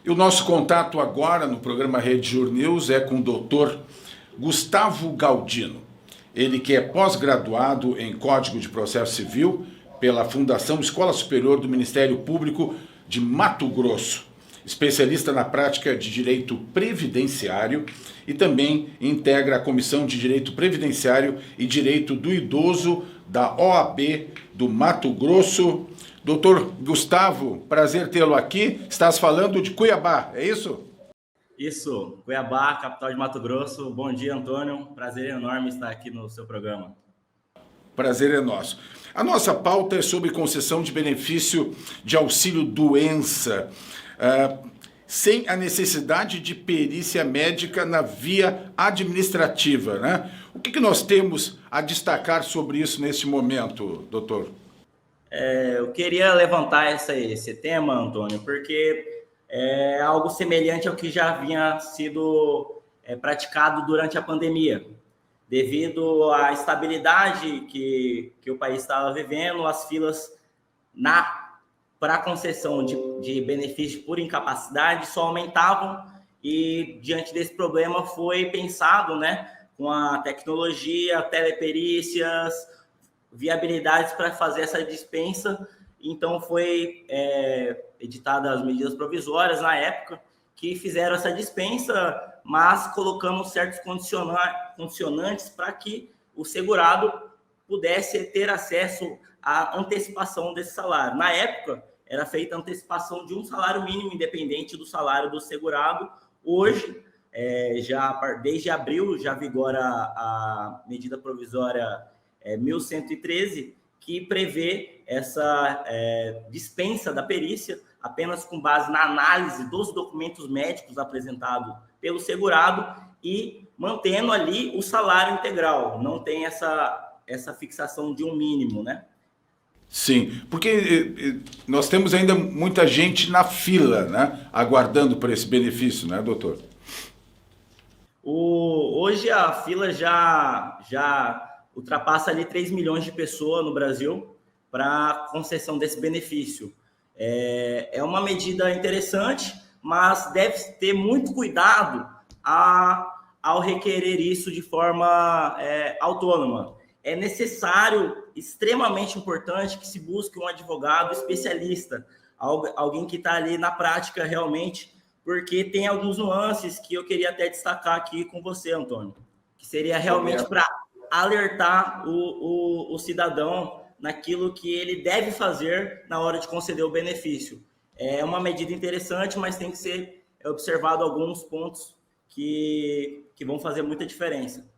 E o nosso contato agora no programa Rede Jur News é com o doutor Gustavo Galdino. Ele que é pós-graduado em Código de Processo Civil pela Fundação Escola Superior do Ministério Público de Mato Grosso, especialista na prática de direito previdenciário e também integra a Comissão de Direito Previdenciário e Direito do Idoso da OAB do Mato Grosso. Doutor Gustavo, prazer tê-lo aqui. Estás falando de Cuiabá, é isso? Isso, Cuiabá, capital de Mato Grosso. Bom dia, Antônio. Prazer enorme estar aqui no seu programa. Prazer é nosso. A nossa pauta é sobre concessão de benefício de auxílio-doença, sem a necessidade de perícia médica na via administrativa, né? O que nós temos a destacar sobre isso neste momento, doutor? Eu queria levantar esse tema, Antônio, porque é algo semelhante ao que já havia sido praticado durante a pandemia. Devido à estabilidade que o país estava vivendo, as filas para a concessão de benefício por incapacidade só aumentavam e, diante desse problema, foi pensado, né, com a tecnologia, teleperícias, viabilidades para fazer essa dispensa. Então, foi editadas as medidas provisórias na época que fizeram essa dispensa, mas colocamos certos condicionantes para que o segurado pudesse ter acesso à antecipação desse salário. Na época, era feita a antecipação de um salário mínimo, independente do salário do segurado. Hoje, desde abril, já vigora a medida provisória 1113, que prevê essa dispensa da perícia apenas com base na análise dos documentos médicos apresentados pelo segurado e mantendo ali o salário integral. Não tem essa fixação de um mínimo, né? Sim, porque nós temos ainda muita gente na fila, né, aguardando por esse benefício, né, doutor? Hoje a fila já ultrapassa ali 3 milhões de pessoas no Brasil para concessão desse benefício. É uma medida interessante, mas deve ter muito cuidado ao requerer isso de forma autônoma. É necessário, extremamente importante, que se busque um advogado especialista, alguém que está ali na prática realmente, porque tem alguns nuances que eu queria até destacar aqui com você, Antônio, que seria realmente para alertar o cidadão naquilo que ele deve fazer na hora de conceder o benefício. É uma medida interessante, mas tem que ser observado alguns pontos que vão fazer muita diferença.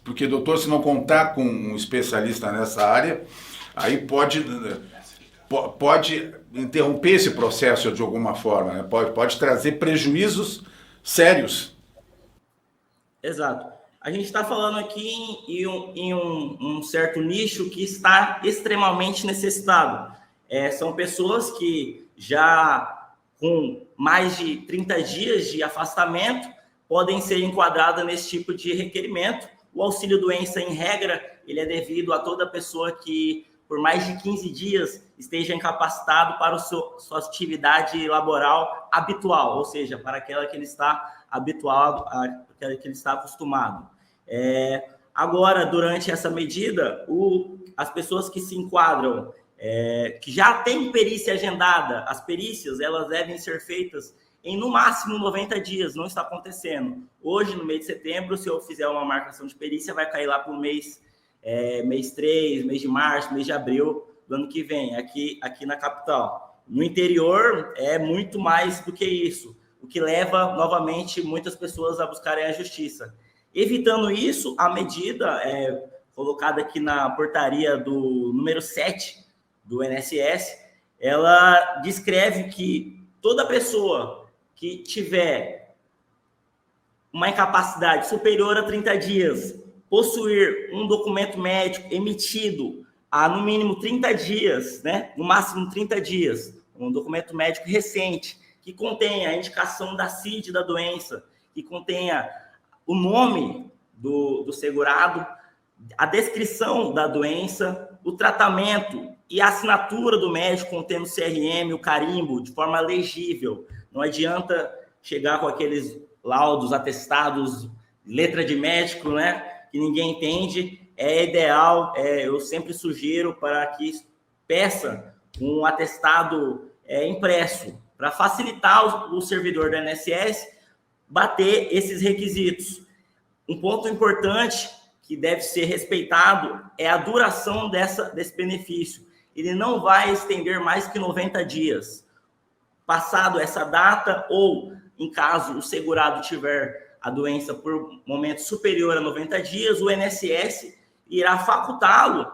Porque, doutor, se não contar com um especialista nessa área, aí pode interromper esse processo de alguma forma, né? Pode trazer prejuízos sérios. Exato. A gente está falando aqui em um certo nicho que está extremamente necessitado. São pessoas que já com mais de 30 dias de afastamento podem ser enquadradas nesse tipo de requerimento. O auxílio-doença, em regra, ele é devido a toda pessoa que, por mais de 15 dias, esteja incapacitado para sua atividade laboral habitual, ou seja, para aquela que ele está habituado, aquela que ele está acostumado. Agora, durante essa medida, as pessoas que se enquadram, que já têm perícia agendada, as perícias elas devem ser feitas em, no máximo, 90 dias. Não está acontecendo. Hoje, no mês de setembro, se eu fizer uma marcação de perícia, vai cair lá para o mês 3, mês de março, mês de abril do ano que vem, aqui na capital. No interior, é muito mais do que isso, o que leva, novamente, muitas pessoas a buscarem a justiça. Evitando isso, a medida colocada aqui na portaria do número 7 do INSS, ela descreve que toda pessoa que tiver uma incapacidade superior a 30 dias, possuir um documento médico emitido há no mínimo 30 dias, né? No máximo 30 dias, um documento médico recente, que contenha a indicação da CID da doença, que contenha o nome do segurado, a descrição da doença, o tratamento e a assinatura do médico contendo o CRM, o carimbo, de forma legível, Não adianta chegar com aqueles laudos, atestados, letra de médico, né, que ninguém entende. É ideal, eu sempre sugiro para que peça um atestado impresso, para facilitar o servidor do INSS bater esses requisitos. Um ponto importante que deve ser respeitado é a duração desse benefício. Ele não vai estender mais que 90 dias. Passado essa data, ou em caso o segurado tiver a doença por momento superior a 90 dias, o INSS irá facultá-lo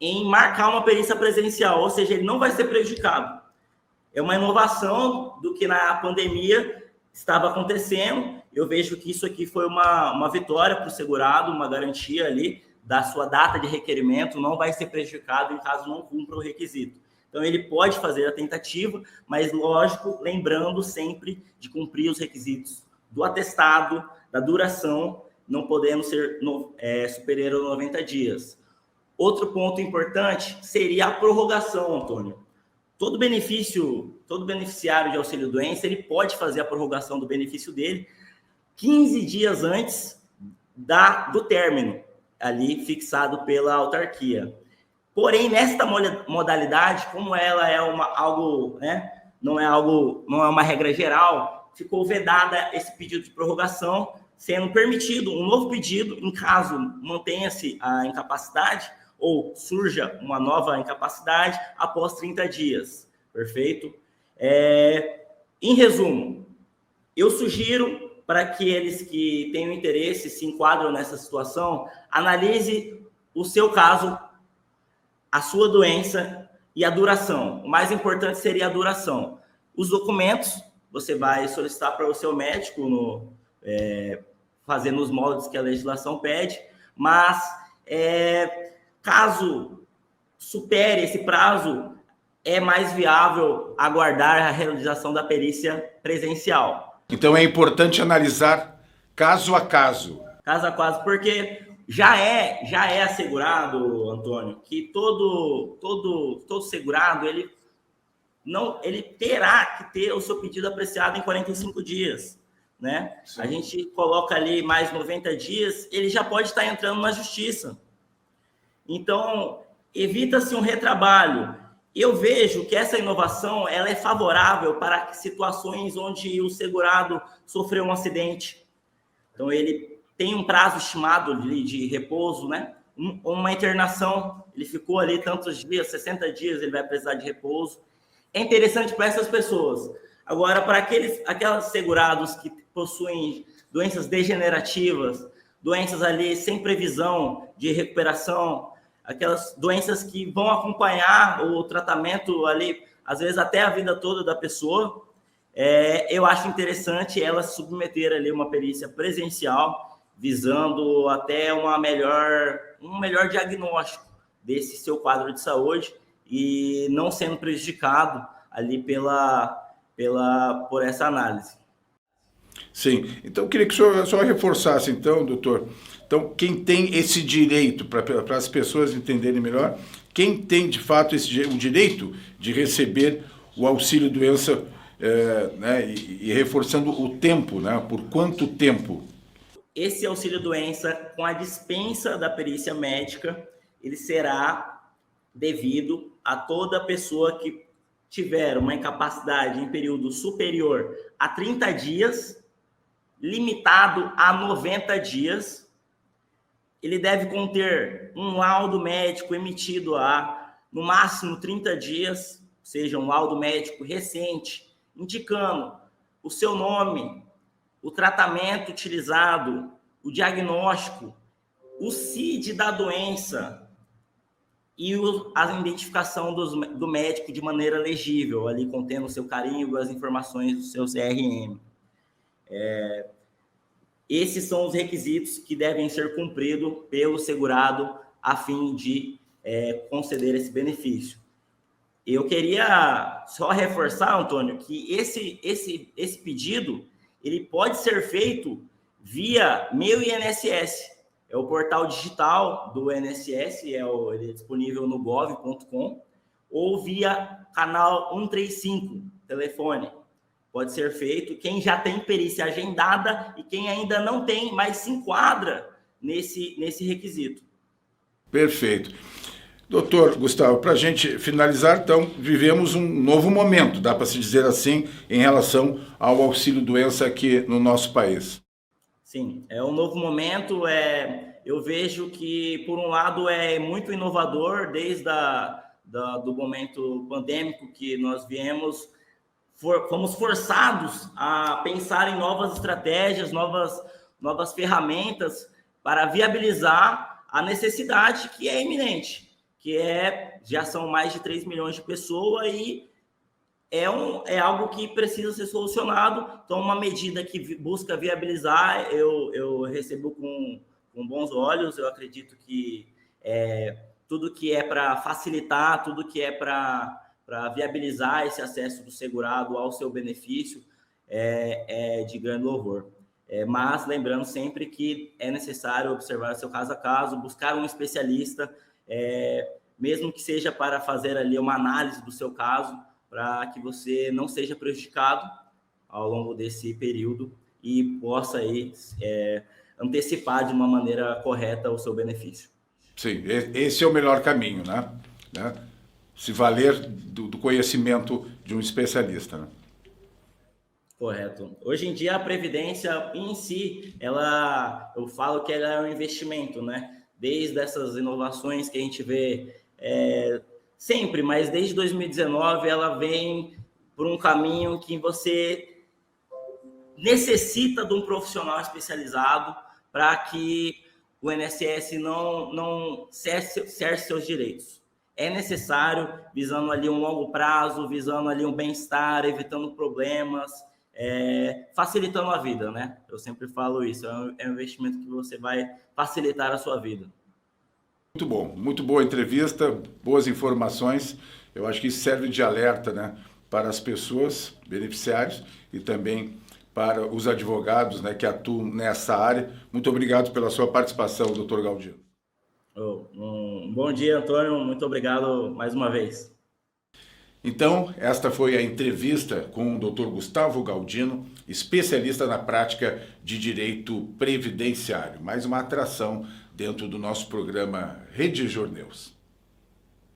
em marcar uma perícia presencial, ou seja, ele não vai ser prejudicado. É uma inovação do que na pandemia estava acontecendo. Eu vejo que isso aqui foi uma vitória para o segurado, uma garantia ali da sua data de requerimento, não vai ser prejudicado em caso não cumpra o requisito. Então, ele pode fazer a tentativa, mas, lógico, lembrando sempre de cumprir os requisitos do atestado, da duração, não podendo ser superior a 90 dias. Outro ponto importante seria a prorrogação, Antônio. Todo beneficiário de auxílio-doença, ele pode fazer a prorrogação do benefício dele 15 dias antes do término, ali fixado pela autarquia. Porém, nesta modalidade, como ela é algo, né, não é uma regra geral, ficou vedada esse pedido de prorrogação, sendo permitido um novo pedido em caso mantenha-se a incapacidade ou surja uma nova incapacidade após 30 dias. Perfeito? Em resumo, eu sugiro para aqueles que tenham interesse, se enquadram nessa situação, analise o seu caso, a sua doença e a duração. O mais importante seria a duração. Os documentos, você vai solicitar para o seu médico, fazendo os moldes que a legislação pede, mas caso supere esse prazo, é mais viável aguardar a realização da perícia presencial. Então é importante analisar caso a caso. Caso a caso, porque já é assegurado, Antônio, que todo segurado, ele terá que ter o seu pedido apreciado em 45 dias, né? Sim. A gente coloca ali mais 90 dias, ele já pode estar entrando na justiça. Então, evita-se um retrabalho. Eu vejo que essa inovação ela é favorável para situações onde o segurado sofreu um acidente. Então, ele tem um prazo estimado de repouso, né? Uma internação, ele ficou ali tantos dias, 60 dias, ele vai precisar de repouso. É interessante para essas pessoas. Agora, para aqueles segurados que possuem doenças degenerativas, doenças ali sem previsão de recuperação, aquelas doenças que vão acompanhar o tratamento ali, às vezes até a vida toda da pessoa, eu acho interessante ela submeter ali uma perícia presencial, visando até um melhor diagnóstico desse seu quadro de saúde e não sendo prejudicado ali por essa análise. Sim, então eu queria que o senhor só reforçasse, então, doutor. Então, quem tem esse direito, para as pessoas entenderem melhor, quem tem, de fato, o direito de receber o auxílio-doença, né, e reforçando o tempo, né, por quanto tempo? Esse auxílio-doença, com a dispensa da perícia médica, ele será devido a toda pessoa que tiver uma incapacidade em período superior a 30 dias, limitado a 90 dias. Ele deve conter um laudo médico emitido há, no máximo, 30 dias, seja um laudo médico recente, indicando o seu nome, o tratamento utilizado, o diagnóstico, o CID da doença e a identificação do médico de maneira legível, ali contendo o seu carimbo, as informações do seu CRM. Esses são os requisitos que devem ser cumpridos pelo segurado a fim de conceder esse benefício. Eu queria só reforçar, Antônio, que esse pedido ele pode ser feito via Meu INSS. É o portal digital do INSS, ele é disponível no gov.com, ou via canal 135, telefone. pode ser feito. Quem já tem perícia agendada e quem ainda não tem, mas se enquadra nesse requisito. Perfeito. Doutor Gustavo, para a gente finalizar, então, vivemos um novo momento, dá para se dizer assim, em relação ao auxílio-doença aqui no nosso país. Sim, é um novo momento. Eu vejo que, por um lado, é muito inovador, desde do momento pandêmico que nós viemos, fomos forçados a pensar em novas estratégias, novas ferramentas para viabilizar a necessidade que é iminente, já são mais de 3 milhões de pessoas e é algo que precisa ser solucionado. Então, uma medida que busca viabilizar, eu recebo com bons olhos. Eu acredito que tudo que é para facilitar, tudo que é para viabilizar esse acesso do segurado ao seu benefício é de grande louvor. Mas lembrando sempre que é necessário observar seu caso a caso, buscar um especialista, mesmo que seja para fazer ali uma análise do seu caso, para que você não seja prejudicado ao longo desse período e possa aí, antecipar de uma maneira correta o seu benefício. Sim, esse é o melhor caminho, né? Se valer do conhecimento de um especialista, né? Correto. Hoje em dia, a Previdência em si, eu falo que ela é um investimento, né? Desde essas inovações que a gente vê sempre, mas desde 2019 ela vem por um caminho que você necessita de um profissional especializado para que o INSS não cerce seus direitos. É necessário, visando ali um longo prazo, visando ali um bem-estar, evitando problemas, facilitando a vida, né? Eu sempre falo isso, é um investimento que você vai facilitar a sua vida. Muito bom, muito boa entrevista, boas informações. Eu acho que isso serve de alerta, né, para as pessoas, beneficiários, e também para os advogados, né, que atuam nessa área. Muito obrigado pela sua participação, doutor Galdino. Um bom dia, Antônio. Muito obrigado mais uma vez. Então, esta foi a entrevista com o doutor Gustavo Galdino, especialista na prática de direito previdenciário. Mais uma atração dentro do nosso programa Rede Jorneus.